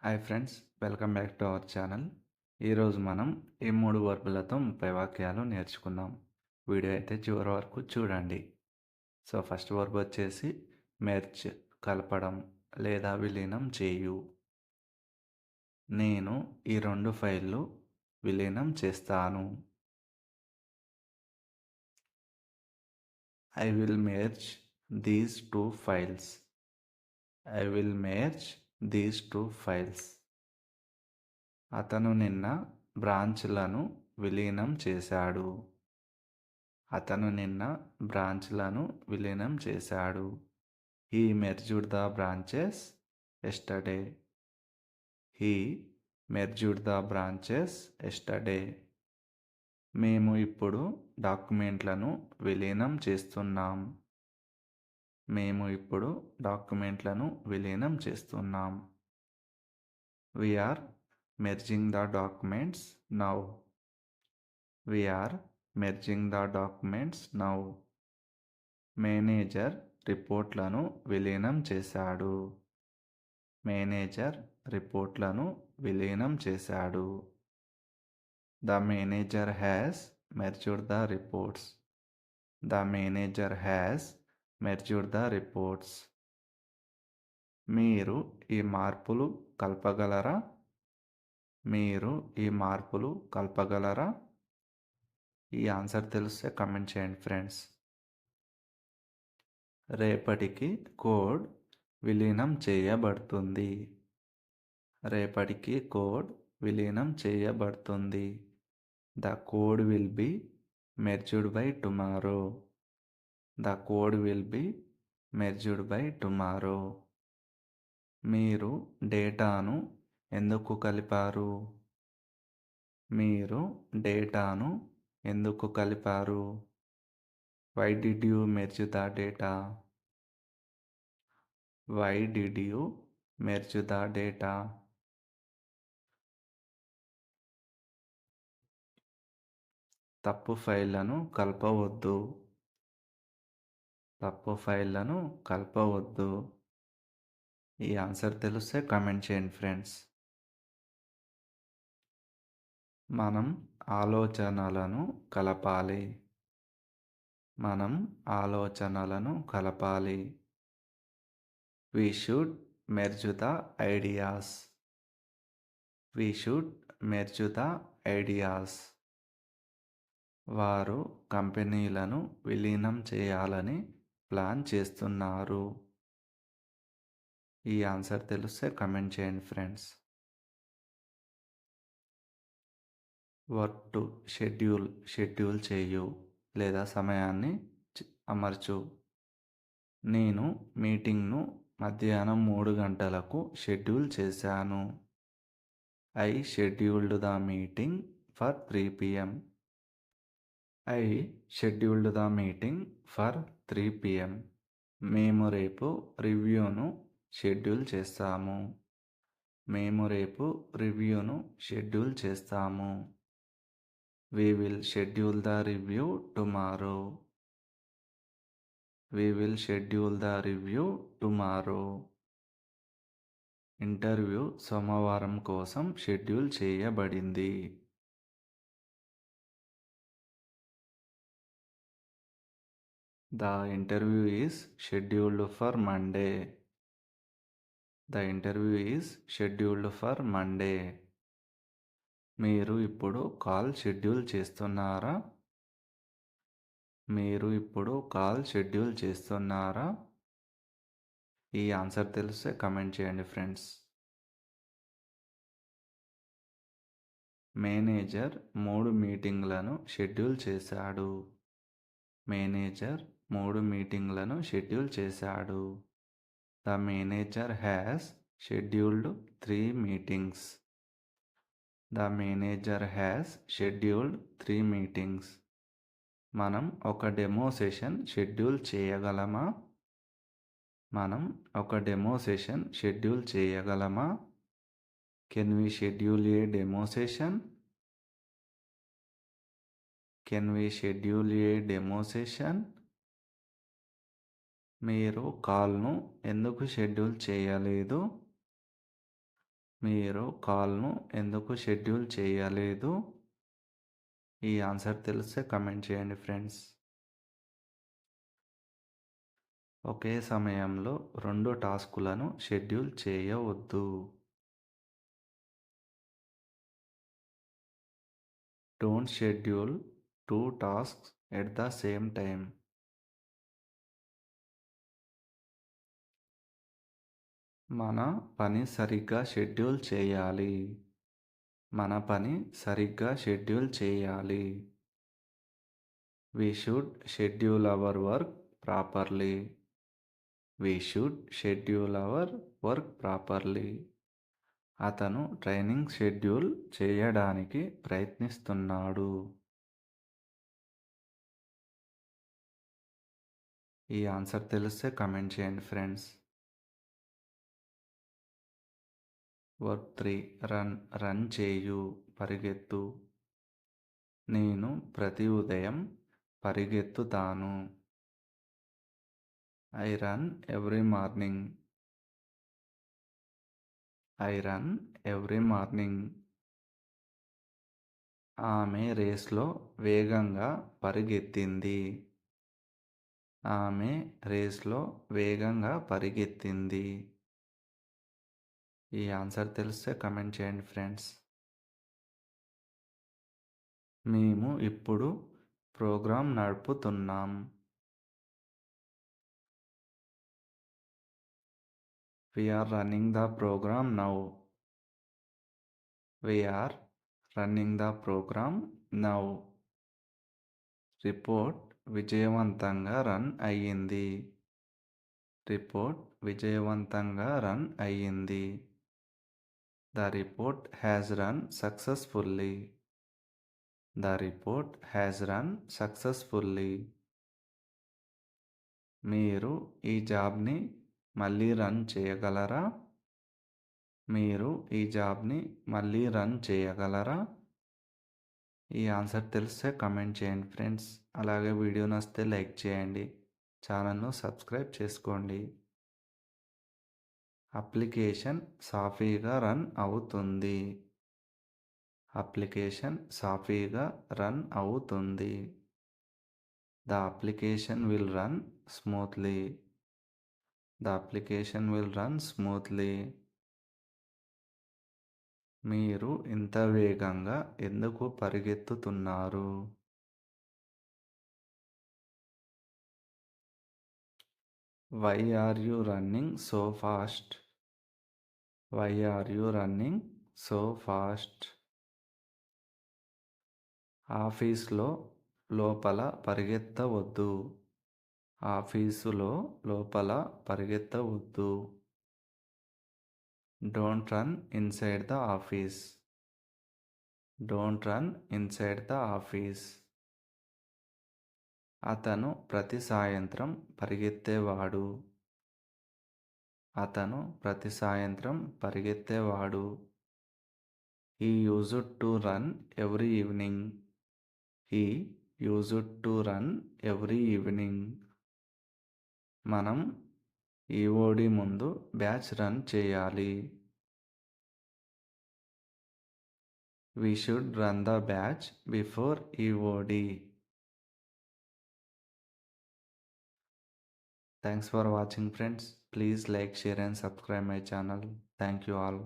Hi friends, welcome back to our channel. ఈరోజు మనం ఈ 3 వర్బులతో 30 వాక్యాలు నేర్చుకుందాం. వీడియో అయితే చివరి వరకు చూడండి. సో ఫస్ట్ వర్బ్ వచ్చేసి మెర్జ్, కలపడం లేదా విలీనం చేయు. నేను ఈ 2 ఫైళ్ళు విలీనం చేస్తాను. I will merge these 2 files. I will merge these 2 files. అతను నిన్న బ్రాంచ్లను విలీనం చేశాడు. అతను నిన్న బ్రాంచ్లను విలీనం చేశాడు. He merged the branches yesterday. He merged the branches yesterday. మేము ఇప్పుడు డాక్యుమెంట్లను విలీనం చేస్తున్నాం. మేము ఇప్పుడు డాక్యుమెంట్లను విలీనం చేస్తున్నాం. We are merging the documents now. We are merging the documents now. Manager రిపోర్ట్లను విలీనం చేశాడు. మేనేజర్ రిపోర్ట్లను విలీనం చేశాడు. The manager has merged the reports. The manager has merged the reports. మీరు ఈ మార్పులు కలపగలరా? మీరు ఈ మార్పులు కలపగలరా? ఈ ఆన్సర్ తెలిస్తే కమెంట్ చేయండి ఫ్రెండ్స్. రేపటికి కోడ్ విలీనం చేయబడుతుంది. రేపటికి కోడ్ విలీనం చేయబడుతుంది. The code will be merged by tomorrow. The code will be merged by tomorrow. మీరు డేటాను ఎందుకు కలిపారు? మీరు డేటాను ఎందుకు కలిపారు? Why did you merge the data? Why did you merge the data? తప్పు ఫైళ్ళను కలపవద్దు. తప్పు ఫైళ్ళను కలపవద్దు. ఈ ఆన్సర్ తెలిస్తే కామెంట్ చేయండి ఫ్రెండ్స్. మనం ఆలోచనలను కలపాలి. మనం ఆలోచనలను కలపాలి. We should merge the ideas. We should merge the ideas. వారు కంపెనీలను విలీనం చేయాలని ప్లాన్ చేస్తున్నారు. ఈ ఆన్సర్ తెలిస్తే కమెంట్ చేయండి ఫ్రెండ్స్. వర్క్ టు షెడ్యూల్ చేయు లేదా సమయాన్ని అమర్చు. నేను మీటింగ్ను మధ్యాహ్నం 3 గంటలకు షెడ్యూల్ చేశాను. I scheduled the meeting for 3 PM. I scheduled the meeting for 3 PM. మేము రేపు రివ్యూను షెడ్యూల్ చేస్తాము. మేము రేపు రివ్యూను షెడ్యూల్ చేస్తాము. We will schedule the review tomorrow. We will schedule the review tomorrow. Interview సోమవారం కోసం షెడ్యూల్ చేయబడింది. The interview is scheduled for Monday. The interview is scheduled for Monday. మీరు ఇప్పుడు కాల్ షెడ్యూల్ చేస్తున్నారా? మీరు ఇప్పుడు కాల్ షెడ్యూల్ చేస్తున్నారా? ఈ ఆన్సర్ తెలిస్తే కమెంట్ చేయండి ఫ్రెండ్స్. మేనేజర్ 3 మీటింగ్లను షెడ్యూల్ చేశాడు. మేనేజర్ 3 మీటింగ్లను షెడ్యూల్ చేశాడు. The manager has scheduled 3 meetings. The manager has scheduled 3 meetings. మనం ఒక డెమో సెషన్ షెడ్యూల్ చేయగలమా? మనం ఒక డెమో సెషన్ షెడ్యూల్ చేయగలమా? Can we schedule a demo session? Can we schedule a demo session? మీరు కాల్ను ఎందుకు షెడ్యూల్ చేయలేదు? మీరు కాల్ను ఎందుకు షెడ్యూల్ చేయలేదు? ఈ ఆన్సర్ తెలిస్తే కమెంట్ చేయండి ఫ్రెండ్స్. ఒకే సమయంలో 2 టాస్కులను షెడ్యూల్ చేయవద్దు. Don't schedule 2 tasks at the same time. మన పని సరిగ్గా షెడ్యూల్ చేయాలి. మన పని సరిగ్గా షెడ్యూల్ చేయాలి. We should schedule our work properly. We should schedule our work properly. అతను ట్రైనింగ్ షెడ్యూల్ చేయడానికి ప్రయత్నిస్తున్నాడు. ఈ ఆన్సర్ తెలిస్తే కమెంట్ చేయండి ఫ్రెండ్స్. వర్క్ 3 రన్ చేయు, పరిగెత్తు. నేను ప్రతి ఉదయం పరిగెత్తుతాను. I run every morning. I run every morning. ఆమె రేస్లో వేగంగా పరిగెత్తింది. ఆమె రేస్లో వేగంగా పరిగెత్తింది. ఈ ఆన్సర్ తెలిస్తే కమెంట్ చేయండి ఫ్రెండ్స్. మేము ఇప్పుడు programme నడుపుతున్నాం. We are running the program now. We are running the program now. Report విజయవంతంగా రన్ అయ్యింది. రిపోర్ట్ విజయవంతంగా రన్ అయ్యింది. The report has run successfully. The report has run successfully. మీరు ఈ జాబ్ని మళ్ళీ రన్ చేయగలరా? మీరు ఈ జాబ్ని మళ్ళీ రన్ చేయగలరా? ఈ ఆన్సర్ తెలిస్తే కమెంట్ చేయండి ఫ్రెండ్స్. అలాగే వీడియో నచ్చితే లైక్ చేయండి. ఛానల్ను సబ్స్క్రైబ్ చేసుకోండి. అప్లికేషన్ సాఫీగా రన్ అవుతుంది. అప్లికేషన్ సాఫీగా రన్ అవుతుంది. The application will run smoothly. The application will run smoothly. మీరు ఇంత వేగంగా ఎందుకు పరిగెత్తుతున్నారు? Why are you running so fast? Why are you running so fast? ఆఫీస్లో లోపల పరిగెత్తవద్దు. ఆఫీసులో లోపల పరిగెత్తవద్దు. Don't run inside the office. Don't run inside the office. అతను ప్రతి సాయంత్రం పరిగెత్తేవాడు. అతను ప్రతి సాయంత్రం పరిగెత్తేవాడు. He used to run every evening. He used to run every evening. మనం ఈఓడి ముందు బ్యాచ్ రన్ చేయాలి. We should run the batch before EOD. Thanks for watching friends. Please like, share and subscribe my channel. Thank you all.